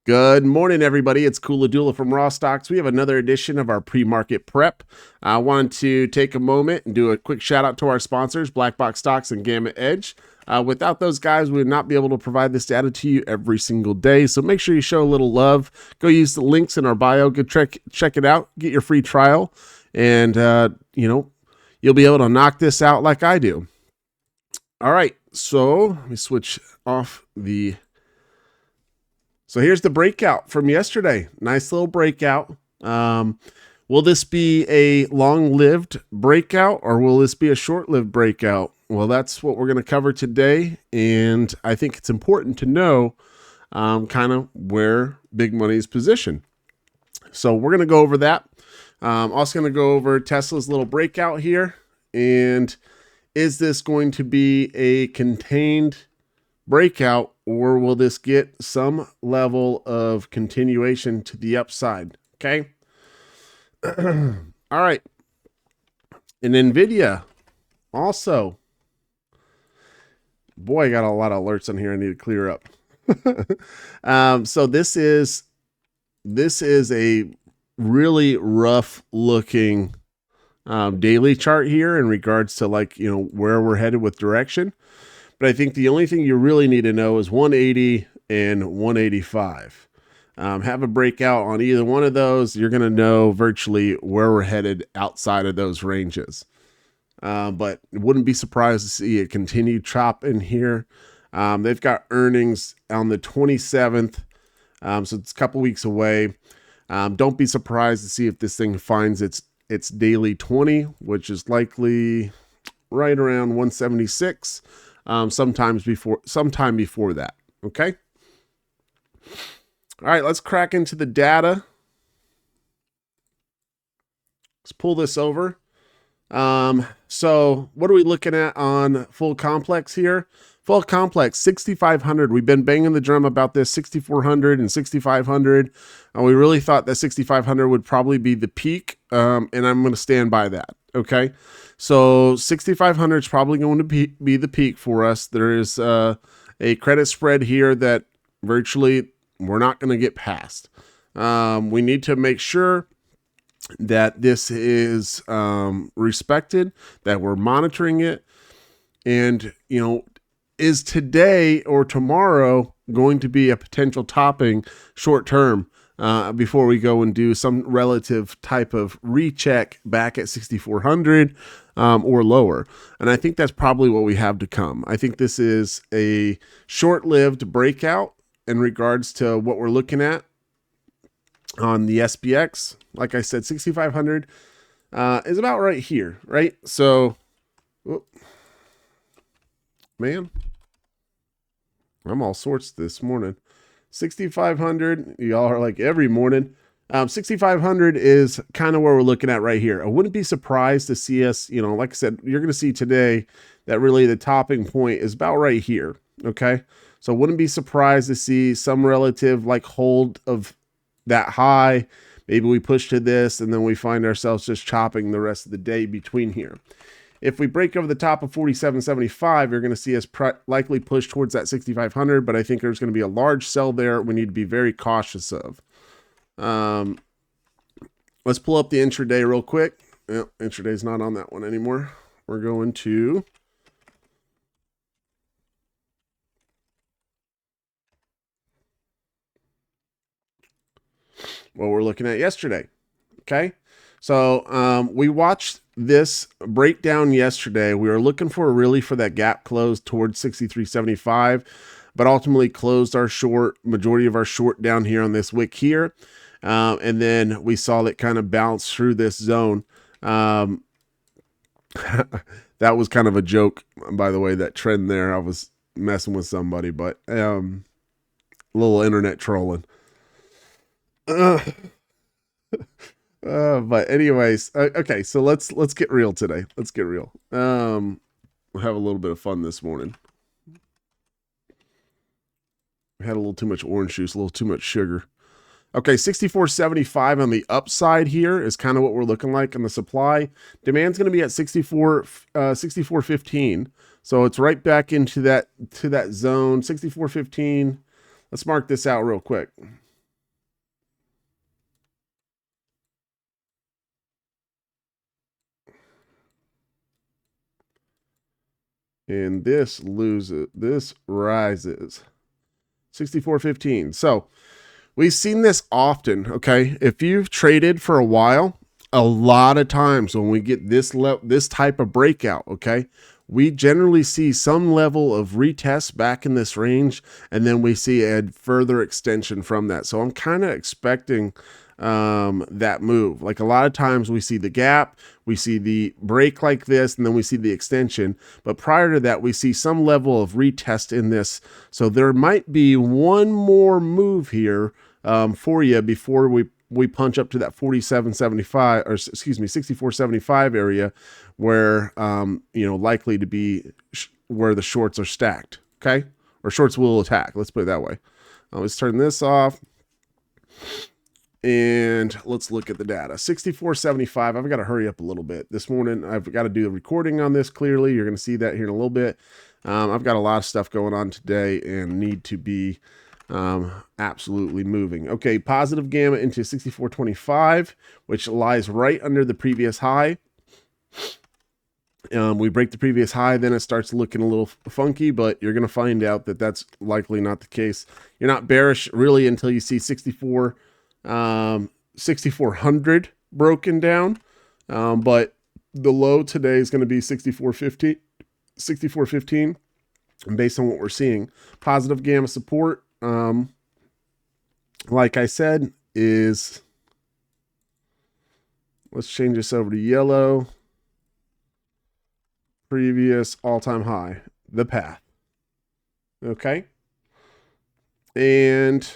Good morning, everybody. It's COOLA from Rawstocks. We have another edition of our pre-market prep. I wanted to take a moment and do a quick shout out to our sponsors, Black Box Stocks and Gamma Edge. Without those guys, we would not be able to provide this data to you every single day. So make sure you show a little love. Go use the links in our bio. Go check it out. Get your free trial, and you'll be able to knock this out like I do. All right. So let me switch off the. So here's the breakout from yesterday. Nice little breakout. Will this be a long-lived breakout or will this be a short-lived breakout? Well, that's what we're going to cover today. And I think it's important to know kind of where big money is positioned. So we're going to go over that. Also going to go over Tesla's little breakout here. And is this going to be a contained breakout, or will this get some level of continuation to the upside? Okay. All right. And NVIDIA also. Boy, I got a lot of alerts on here I need to clear up. So this is a really rough looking daily chart here in regards to where we're headed with direction. But I think the only thing you really need to know is 180 and 185. Have a breakout on either one of those. You're going to know virtually where we're headed outside of those ranges. But wouldn't be surprised to see a continued chop in here. They've got earnings on the 27th. So it's a couple weeks away. Don't be surprised to see if this thing finds its daily 20, which is likely right around 176. Sometime before that. Okay. All right, let's crack into the data. Let's pull this over. So what are we looking at on full complex here? Full complex 6,500. We've been banging the drum about this 6,400 and 6,500. We really thought that 6,500 would probably be the peak. And I'm going to stand by that. Okay. So 6,500 is probably going to be the peak for us. There is a credit spread here that virtually we're not going to get past. We need to make sure that this is respected, that we're monitoring it. And, is today or tomorrow going to be a potential topping short term before we go and do some relative type of recheck back at 6,400 or lower? And I think that's probably what we have to come. I think this is a short-lived breakout in regards to what we're looking at on the SPX. Like I said, 6,500 is about right here, right? So, man, I'm all sorts this morning. 6,500, y'all are like every morning. 6,500 is kind of where we're looking at right here. I wouldn't be surprised to see us, like I said, you're going to see today that really the topping point is about right here. Okay. So I wouldn't be surprised to see some relative hold of that high. Maybe we push to this and then we find ourselves just chopping the rest of the day between here. If we break over the top of 47.75, you're going to see us likely push towards that 6,500, but I think there's going to be a large sell there we need to be very cautious of. Let's pull up the intraday real quick. Intraday's not on that one anymore. We're going to what we're looking at yesterday. Okay. So we watched this breakdown yesterday. We were looking for that gap close towards 63.75, but ultimately closed our majority of our short down here on this wick here. And then we saw it kind of bounce through this zone. That was kind of a joke, by the way, that trend there. I was messing with somebody, but a little internet trolling. But anyways, okay, so let's get real today. Let's get real. We'll have a little bit of fun this morning. We had a little too much orange juice, a little too much sugar. Okay, 64.75 on the upside here is kind of what we're looking like on the supply. Demand's going to be at 64.15. So it's right back into that zone, 64.15. Let's mark this out real quick. and this loses, this rises. 64.15. So we've seen this often, okay? If you've traded for a while, a lot of times when we get this type of breakout, okay, we generally see some level of retest back in this range, and then we see a further extension from that. So I'm kind of expecting that move. Like a lot of times we see the gap, we see the break like this, and then we see the extension. But prior to that, we see some level of retest in this. So there might be one more move here for you before we punch up to that 47.75, or excuse me, 64.75 area, where you know, likely to be where the shorts are stacked. Okay, or shorts will attack. Let's put it that way. Let's turn this off. And let's look at the data. 64.75. I've got to hurry up a little bit. This morning, I've got to do the recording on this clearly. You're going to see that here in a little bit. I've got a lot of stuff going on today and need to be absolutely moving. Okay, positive gamma into 64.25, which lies right under the previous high. We break the previous high, then it starts looking a little funky, but you're going to find out that that's likely not the case. You're not bearish really until you see 6,400 broken down, but the low today is going to be 64.15, and based on what we're seeing, positive gamma support, like I said, is, let's change this over to yellow. Previous all-time high, the path. Okay, and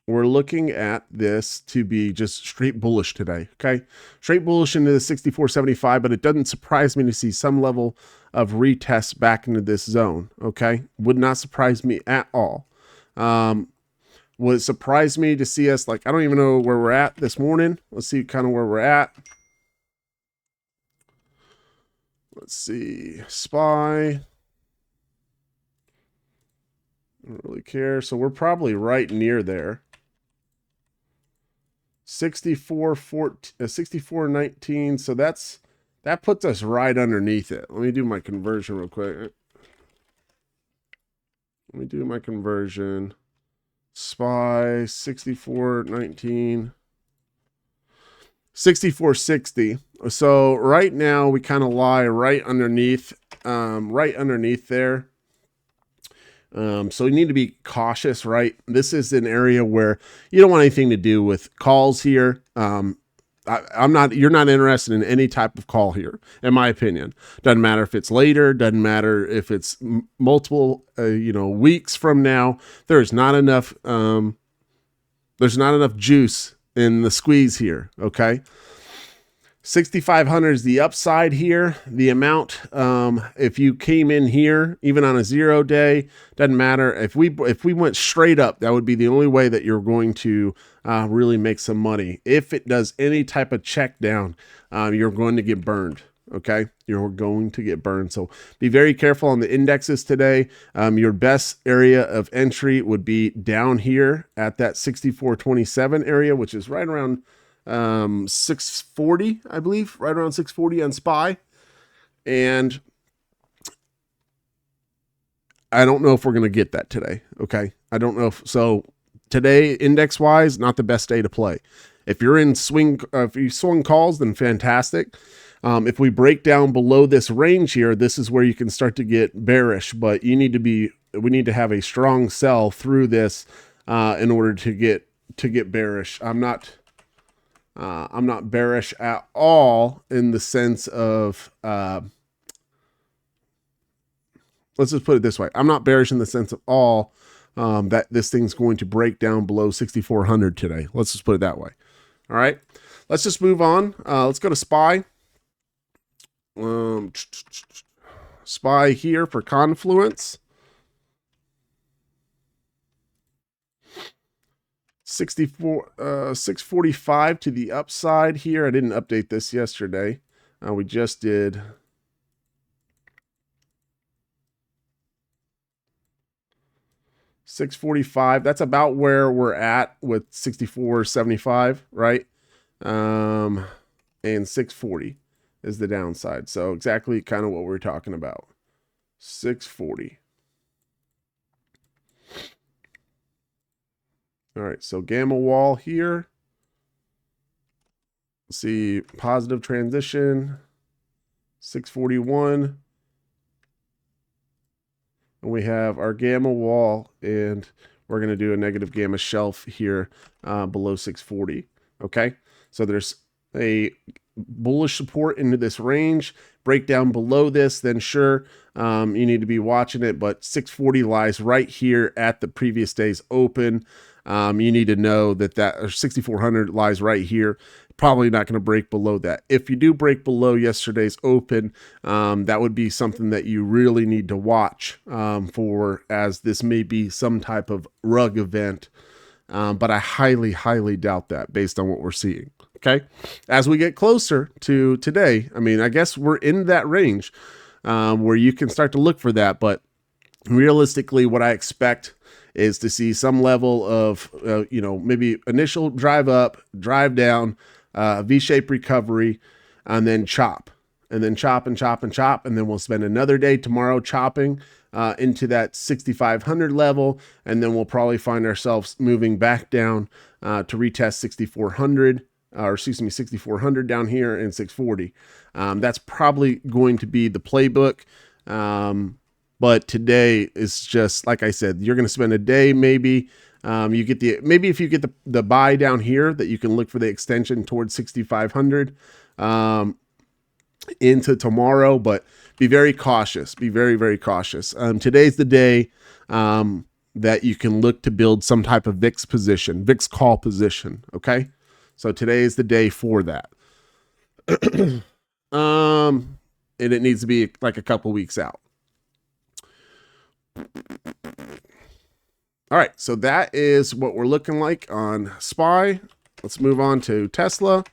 we're looking at this to be just straight bullish today. Okay, straight bullish into the 64.75, but it doesn't surprise me to see some level of retest back into this zone. Okay, would not surprise me at all. Would it surprise me to see us, like, I don't even know where we're at this morning. Let's see kind of where we're at. Let's see, SPY. I don't really care. So we're probably right near there. 64.19. So that puts us right underneath it. Let me do my conversion real quick. Let me do my conversion. SPY 64.19. 64.60. So right now we kind of lie right underneath there. So you need to be cautious, right? This is an area where you don't want anything to do with calls here. You're not interested in any type of call here, in my opinion. Doesn't matter if it's later, doesn't matter if it's multiple, weeks from now. There's not enough juice in the squeeze here. Okay. 6,500 is the upside here. The amount, if you came in here, even on a 0 day, doesn't matter. If we went straight up, that would be the only way that you're going to really make some money. If it does any type of check down, you're going to get burned. Okay, you're going to get burned. So be very careful on the indexes today. Your best area of entry would be down here at that 64.27 area, which is right around 640, I believe, right around 640 on SPY. And I don't know if we're going to get that today. Okay. I don't know so today, index wise, not the best day to play. If you're in if you swing calls, then fantastic. If we break down below this range here, this is where you can start to get bearish, but we need to have a strong sell through this, in order to get bearish. I'm not bearish at all in the sense of, let's just put it this way. I'm not bearish in the sense of all, that this thing's going to break down below 6,400 today. Let's just put it that way. All right, let's just move on. Let's go to SPY. SPY here for Confluence. 645 to the upside here. I didn't update this yesterday. We just did. $645. That's about where we're at with 64.75, right? And 640. is the downside. So exactly kind of what we're talking about. 640. All right, so gamma wall here. See positive transition, 641. And we have our gamma wall, and we're going to do a negative gamma shelf here below 640. Okay, so there's a bullish support into this range. Breakdown below this, then sure, you need to be watching it, but 640 lies right here at the previous day's open. You need to know that or 6,400 lies right here. Probably not going to break below that. If you do break below yesterday's open, that would be something that you really need to watch for, as this may be some type of rug event. But I highly, highly doubt that based on what we're seeing. Okay. As we get closer to today, I mean, I guess we're in that range where you can start to look for that. But realistically, what I expect is to see some level of, maybe initial drive up, drive down, V-shaped recovery, and then chop. And then chop and chop and chop. And then we'll spend another day tomorrow chopping into that 6,500 level. And then we'll probably find ourselves moving back down to retest 6,400. 6,400 down here and 640. That's probably going to be the playbook. But today is just, like I said, you're going to spend a day, maybe if you get the buy down here, that you can look for the extension towards 6,500 into tomorrow, but be very cautious. Be very, very cautious. Today's the day that you can look to build some type of VIX call position. Okay. So today is the day for that. And it needs to be like a couple weeks out. All right, so that is what we're looking like on SPY. Let's move on to Tesla.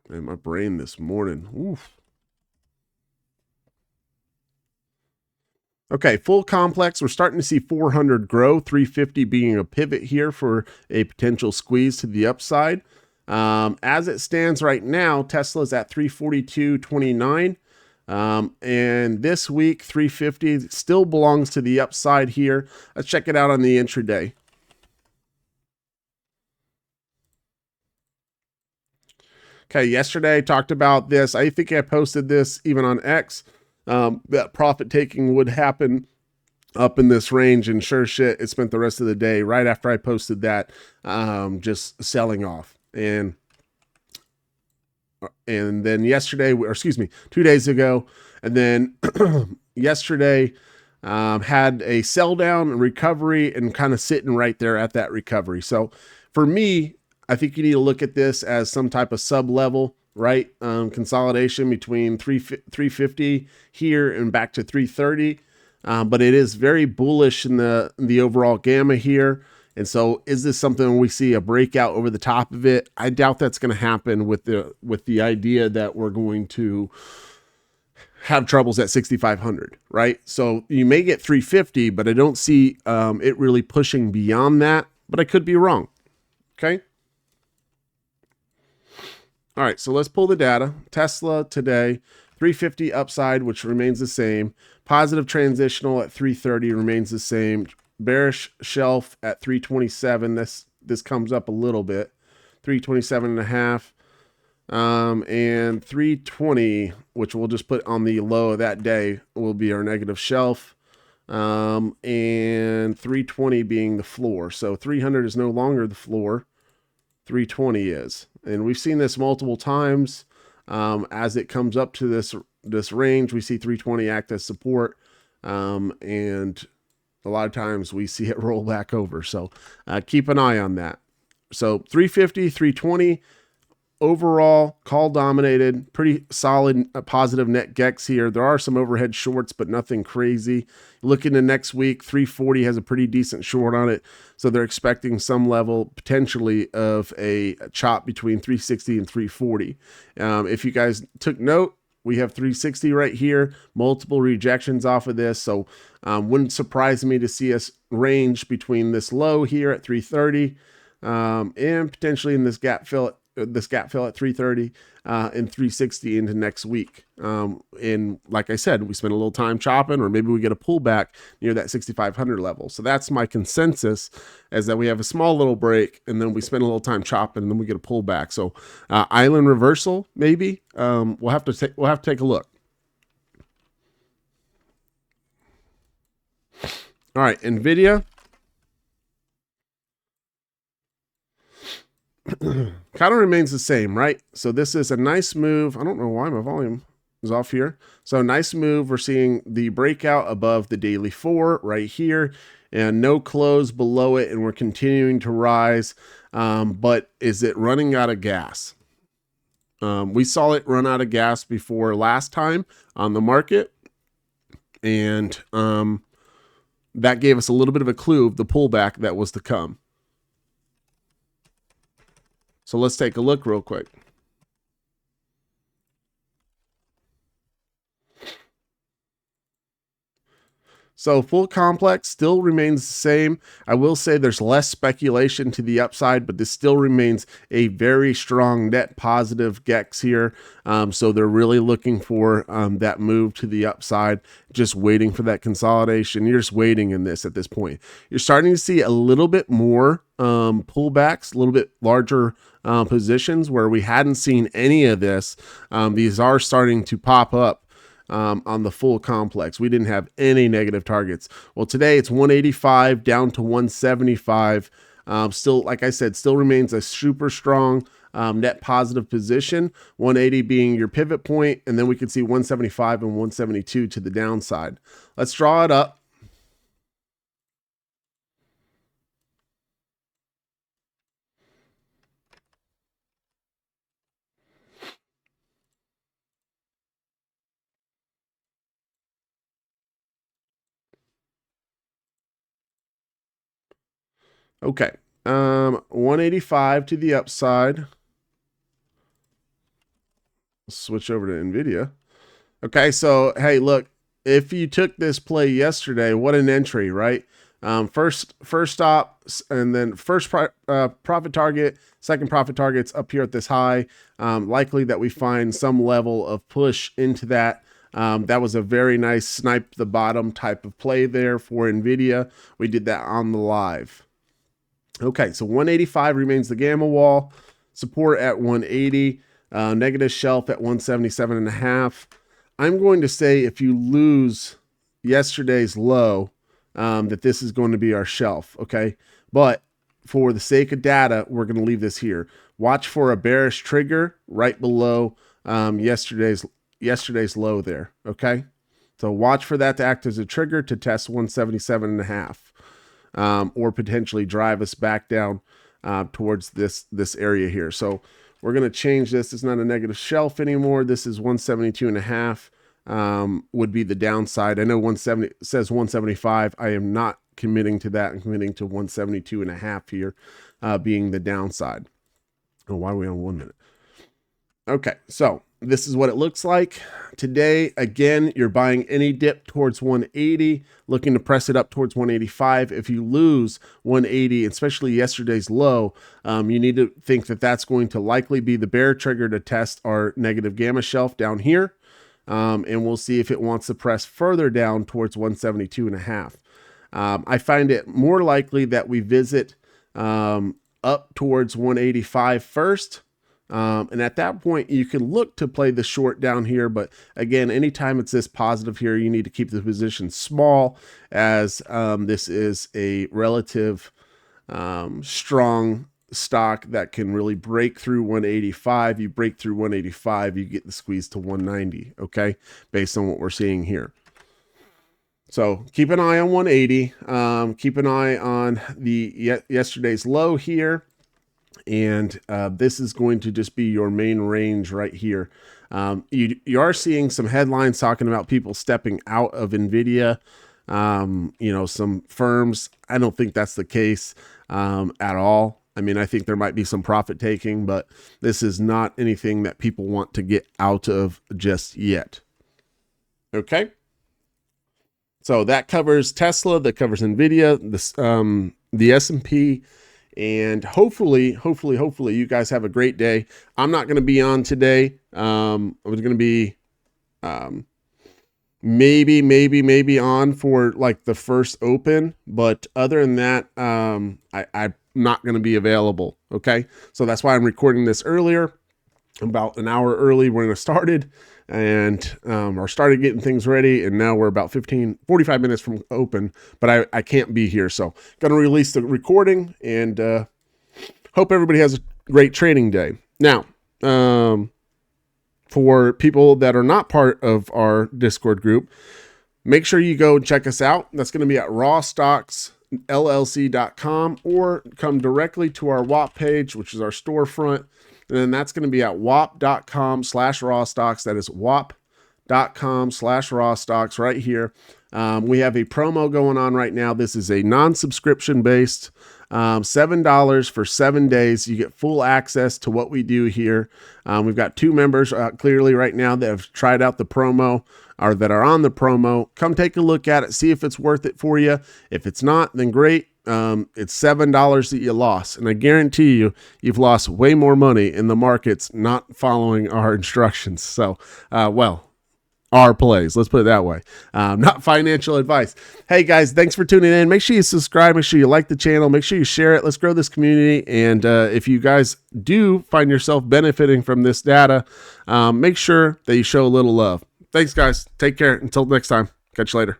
Man, my brain this morning. Oof. Okay, full complex. We're starting to see 400 grow, 350 being a pivot here for a potential squeeze to the upside. As it stands right now, Tesla's at 342.29. And this week, 350 still belongs to the upside here. Let's check it out on the intraday. Okay, yesterday I talked about this. I think I posted this even on X. That profit taking would happen up in this range, and sure shit, it spent the rest of the day right after I posted that just selling off. And then yesterday, 2 days ago, and then yesterday had a sell down and recovery, and kind of sitting right there at that recovery. So for me, I think you need to look at this as some type of sub level, right? Consolidation between 350 here and back to 330. But it is very bullish in the overall gamma here. And so is this something we see a breakout over the top of it? I doubt that's going to happen with the idea that we're going to have troubles at 6,500, right? So you may get 350, but I don't see it really pushing beyond that, but I could be wrong. Okay. All right, so let's pull the data. Tesla today, 350 upside, which remains the same. Positive transitional at 330 remains the same. Bearish shelf at 327. This comes up a little bit. 327.5. And 320, which we'll just put on the low of that day, will be our negative shelf. And 320 being the floor. So 300 is no longer the floor. 320 is. And we've seen this multiple times. As it comes up to this range, we see 320 act as support. And a lot of times we see it roll back over. So keep an eye on that. So 350, 320. Overall, call dominated, pretty solid positive net gex here. There are some overhead shorts, but nothing crazy. Looking to next week, 340 has a pretty decent short on it. So they're expecting some level potentially of a chop between 360 and 340. If you guys took note, we have 360 right here, multiple rejections off of this. So wouldn't surprise me to see us range between this low here at 330 and potentially in this gap fill at 330 and 360 into next week. And like I said, we spend a little time chopping, or maybe we get a pullback near that 6,500 level. So that's my consensus, is that we have a small little break and then we spend a little time chopping and then we get a pullback. So island reversal, maybe. We'll have to take a look. All right, NVIDIA. Kind of remains the same, right? So this is a nice move. I don't know why my volume is off here. So nice move. We're seeing the breakout above the daily 4 right here, and no close below it, and we're continuing to rise. But is it running out of gas? We saw it run out of gas before last time on the market, and that gave us a little bit of a clue of the pullback that was to come. So let's take a look real quick. So full complex still remains the same. I will say there's less speculation to the upside, but this still remains a very strong net positive GEX here. So they're really looking for that move to the upside, just waiting for that consolidation. You're just waiting in this at this point. You're starting to see a little bit more pullbacks, a little bit larger positions where we hadn't seen any of this. These are starting to pop up on the full complex. We didn't have any negative targets. Well, today it's 185 down to 175. Still, like I said, still remains a super strong net positive position, 180 being your pivot point, and then we can see 175 and 172 to the downside. Let's draw it up. Okay, 185 to the upside. Switch over to NVIDIA. Okay, so hey, look, if you took this play yesterday, what an entry, right? First stop, and then first profit target, second profit targets up here at this high. Likely that we find some level of push into that. That was a very nice snipe the bottom type of play there for NVIDIA. We did that on the live. Okay, so 185 remains the gamma wall. Support at 180. Negative shelf at 177.5. I'm going to say if you lose yesterday's low, that this is going to be our shelf, okay? But for the sake of data, we're going to leave this here. Watch for a bearish trigger right below yesterday's low there, okay? So watch for that to act as a trigger to test 177.5, or potentially drive us back down towards this area here. So we're going to change this. It's not a negative shelf anymore. This is 172.5 would be the downside. I know 170 says 175. I am not committing to that. I'm committing to 172.5 here being the downside. Oh, why are we on 1 minute? Okay, so this is what it looks like today. Again, you're buying any dip towards 180, looking to press it up towards 185. If you lose 180, especially yesterday's low, you need to think that that's going to likely be the bear trigger to test our negative gamma shelf down here. And we'll see if it wants to press further down towards 172.5. I find it more likely that we visit up towards 185 first. And at that point, you can look to play the short down here. But again, anytime it's this positive here, you need to keep the position small, as this is a relative strong stock that can really break through 185. You break through 185, you get the squeeze to 190, okay, based on what we're seeing here. So keep an eye on 180. Keep an eye on the yesterday's low here. And this is going to just be your main range right here. You are seeing some headlines talking about people stepping out of NVIDIA. Some firms. I don't think that's the case at all. I mean, I think there might be some profit taking, but this is not anything that people want to get out of just yet. Okay. So that covers Tesla, that covers NVIDIA. The S&P And hopefully you guys have a great day. I'm not going to be on today. I was going to be maybe on for like the first open, but other than that, I'm not going to be available. Okay, so that's why I'm recording this earlier, about an hour early when I started, and or started getting things ready, and now we're about 45 minutes from open, but I can't be here, so gonna release the recording, and hope everybody has a great trading day. Now, for people that are not part of our Discord group, make sure you go and check us out. That's going to be at rawstocksllc.com, or come directly to our WAP page, which is our storefront. And then that's going to be at wap.com/rawstocks. That is wap.com/rawstocks right here. We have a promo going on right now. This is a non-subscription based, $7 for 7 days. You get full access to what we do here. We've got 2 members clearly right now that have tried out the promo, or that are on the promo. Come take a look at it, see if it's worth it for you. If it's not, then great. It's $7 that you lost, and I guarantee you've lost way more money in the markets not following our instructions. So, our plays, let's put it that way. Not financial advice. Hey guys, thanks for tuning in. Make sure you subscribe, make sure you like the channel, make sure you share it. Let's grow this community. And if you guys do find yourself benefiting from this data, make sure that you show a little love. Thanks guys, take care. Until next time, catch you later.